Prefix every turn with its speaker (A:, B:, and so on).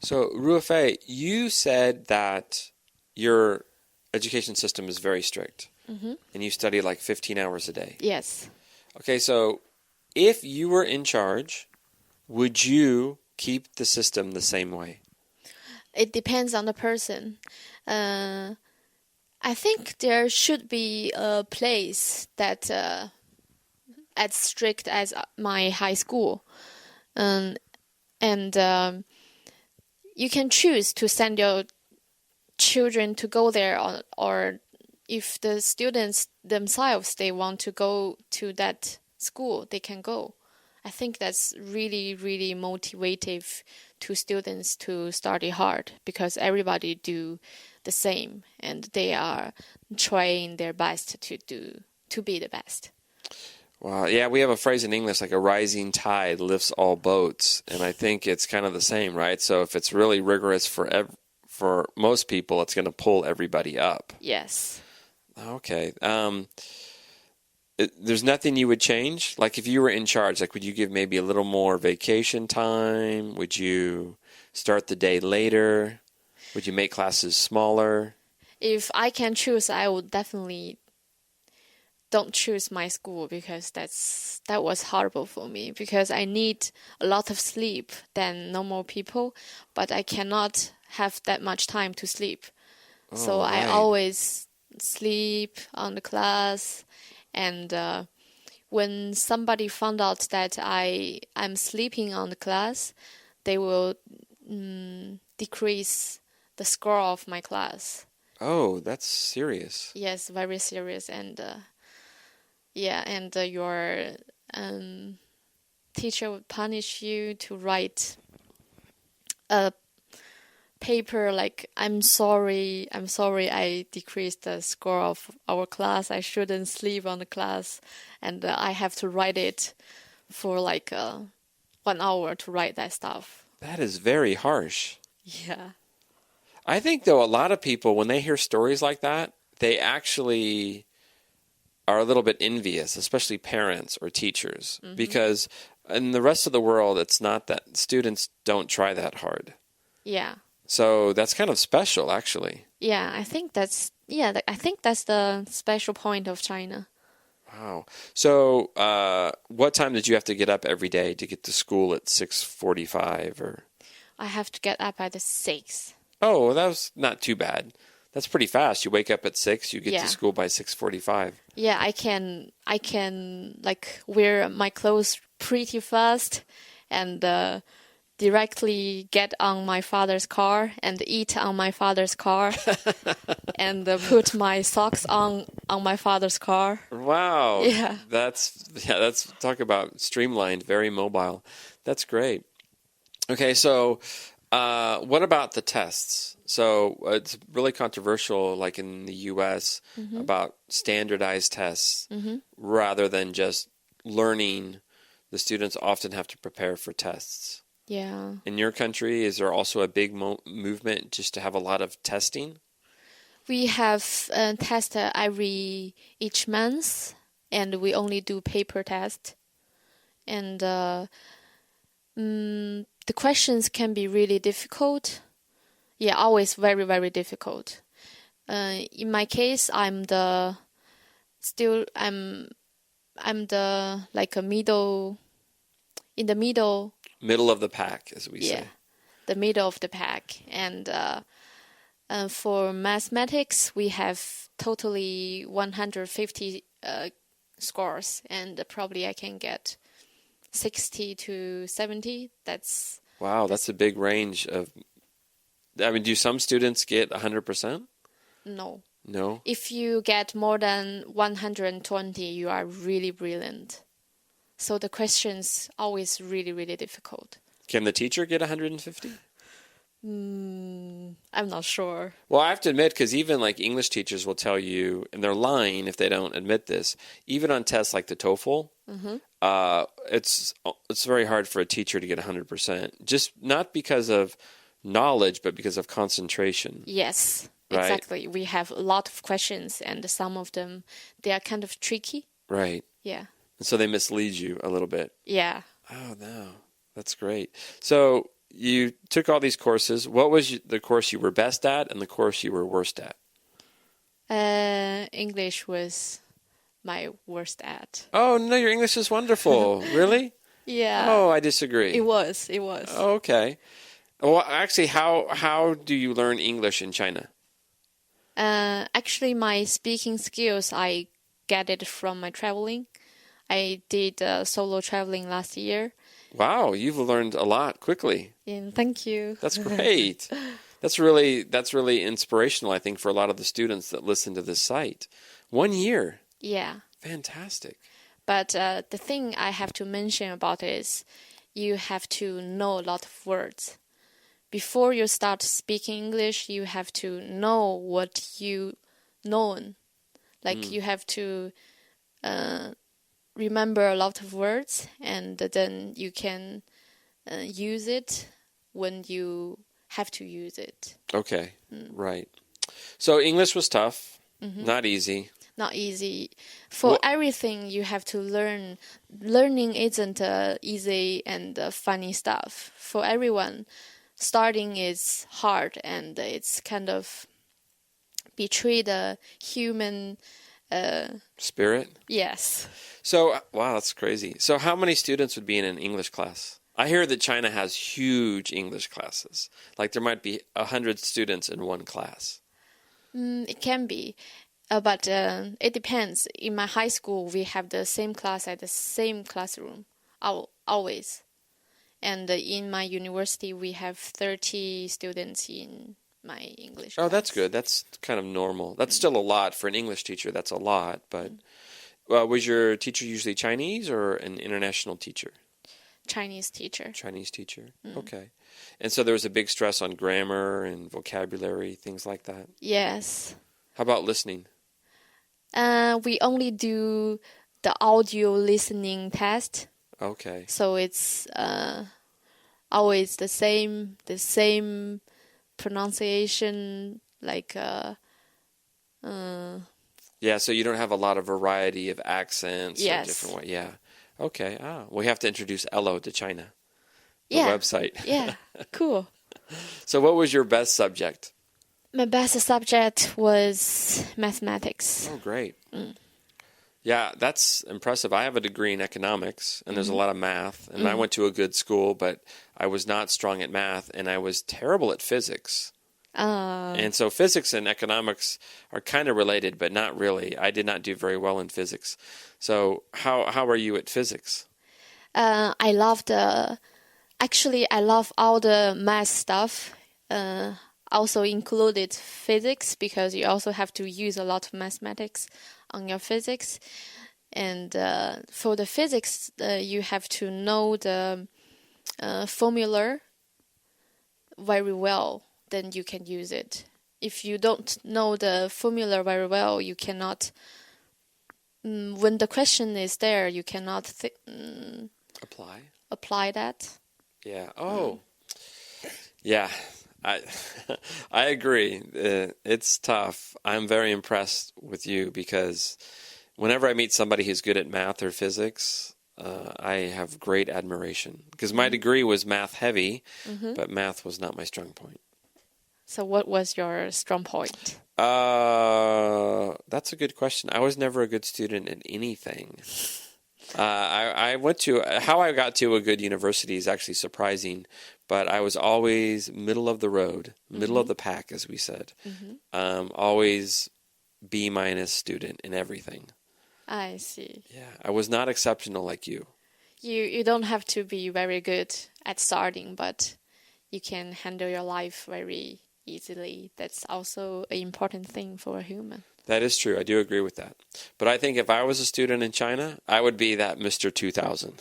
A: So, Ruofei, you said that your education system is very strict, and you study like 15 hours a day.
B: Yes.
A: Okay, so if you were in charge, would you keep the system the same way?
B: It depends on the person. I think there should be a place that as strict as my high school. And you can choose to send your children to go there, or if the students themselves they want to go to that school, they can go. I think that's really, really motivative to students to study hard because everybody do the same and they are trying their best to be the best.
A: Wow, yeah, we have a phrase in English like a rising tide lifts all boats, and I think it's kind of the same, right? So if it's really rigorous for most people, it's going to pull everybody up.
B: Yes.
A: Okay. There's nothing you would change? Like if you were in charge, like would you give maybe a little more vacation time? Would you start the day later? Would you make classes smaller?
B: If I can choose, I would definitely don't choose my school because that was horrible for me because I need a lot of sleep than normal people, but I cannot have that much time to sleep. So
A: right.
B: I always sleep on the class, and when somebody found out that I'm sleeping on the class, they will decrease the score of my class.
A: Oh, that's serious.
B: Yes, very serious. And your teacher would punish you to write a paper like, I'm sorry I decreased the score of our class. I shouldn't sleep on the class. And I have to write it for like 1 hour to write that stuff.
A: That is very harsh.
B: Yeah.
A: I think, though, a lot of people, when they hear stories like that, they actually are a little bit envious, especially parents or teachers, because in the rest of the world, it's not that students don't try that hard.
B: Yeah.
A: So that's kind of special, actually.
B: Yeah, I think that's the special point of China.
A: Wow. So what time did you have to get up every day to get to school at 6:45 or?
B: I have to get up at 6.
A: Oh, well, that was not too bad. That's pretty fast. You wake up at 6, you get
B: Yeah.
A: to school by 6:45.
B: Yeah, I can like wear my clothes pretty fast and directly get on my father's car and eat on my father's car and put my socks on my father's car.
A: Wow.
B: Yeah.
A: That's talk about streamlined, very mobile. That's great. Okay, so what about the tests? So it's really controversial, like in the U.S., about standardized tests rather than just learning. The students often have to prepare for tests.
B: Yeah.
A: In your country, is there also a big movement just to have a lot of testing?
B: We have tests each month, and we only do paper test. And the questions can be really difficult. Yeah, always very, very difficult. In my case, I'm the like a middle
A: Middle of the pack, as we say.
B: the middle of the pack. And for mathematics, we have totally 150 scores, and probably I can get 60 to 70.
A: Wow, that's a big range of. I mean, do some students get 100%?
B: No.
A: No?
B: If you get more than 120, you are really brilliant. So the question's always really, really difficult.
A: Can the teacher get 150?
B: I'm not sure.
A: Well, I have to admit, because even like English teachers will tell you, and they're lying if they don't admit this, even on tests like the TOEFL, it's very hard for a teacher to get 100%. Just not because of knowledge, but because of concentration.
B: Yes,
A: right?
B: Exactly. We have a lot of questions, and some of them, they are kind of tricky.
A: Right.
B: Yeah.
A: And so they mislead you a little bit.
B: Yeah.
A: Oh, no. That's great. So you took all these courses. What was the course you were best at and the course you were worst at?
B: English was my worst at.
A: Oh, no, your English is wonderful. Really?
B: Yeah.
A: Oh, I disagree.
B: It was.
A: Oh, okay. Well, actually, how do you learn English in China?
B: Actually, my speaking skills, I get it from my traveling. I did solo traveling last year.
A: Wow, you've learned a lot quickly.
B: And thank you.
A: That's great. That's really inspirational, I think, for a lot of the students that listen to this site. 1 year.
B: Yeah.
A: Fantastic.
B: But the thing I have to mention about it is you have to know a lot of words. Before you start speaking English, you have to know what you know. Like you have to remember a lot of words, and then you can use it when you have to use it.
A: Okay, right. So English was tough, not easy.
B: Not easy. For everything, you have to learn. Learning isn't easy and funny stuff. For everyone, starting is hard, and it's kind of betray the human
A: spirit.
B: Yes.
A: So, wow, that's crazy. So how many students would be in an English class? I hear that China has huge English classes. Like there might be 100 students in one class.
B: It can be. But it depends. In my high school, we have the same class at the same classroom, always. And in my university, we have 30 students in my English class.
A: Oh, that's good. That's kind of normal. That's still a lot for an English teacher. That's a lot. But was your teacher usually Chinese or an international teacher?
B: Chinese teacher.
A: Chinese teacher. Okay. And so there was a big stress on grammar and vocabulary, things like that?
B: Yes.
A: How about listening?
B: We only do the audio listening test.
A: Okay.
B: So it's always the same pronunciation, like
A: yeah, so you don't have a lot of variety of accents or
B: Yes.
A: different way. Yeah. Okay. We have to introduce Ello to China. The
B: Yeah.
A: website.
B: Yeah, cool.
A: So what was your best subject?
B: My best subject was mathematics.
A: Oh, great. Yeah, that's impressive. I have a degree in economics, and there's a lot of math, and I went to a good school, but I was not strong at math, and I was terrible at physics. And so physics and economics are kind of related, but not really. I did not do very well in physics. So how are you at physics?
B: I love all the math stuff. Also included physics, because you also have to use a lot of mathematics on your physics. And for the physics, you have to know the formula very well, then you can use it. If you don't know the formula very well, you cannot, when the question is there, you cannot apply that.
A: Yeah. Oh. Yeah. I agree. It's tough. I'm very impressed with you because whenever I meet somebody who's good at math or physics, I have great admiration. Because my degree was math heavy, but math was not my strong point.
B: So what was your strong point?
A: That's a good question. I was never a good student in anything. I went to, how I got to a good university is actually surprising, but I was always middle of the road, middle of the pack, as we said. Always B- student in everything.
B: I see.
A: Yeah, I was not exceptional like you.
B: You don't have to be very good at starting, but you can handle your life very easily. That's also an important thing for a human.
A: That is true. I do agree with that. But I think if I was a student in China, I would be that Mr. 2000.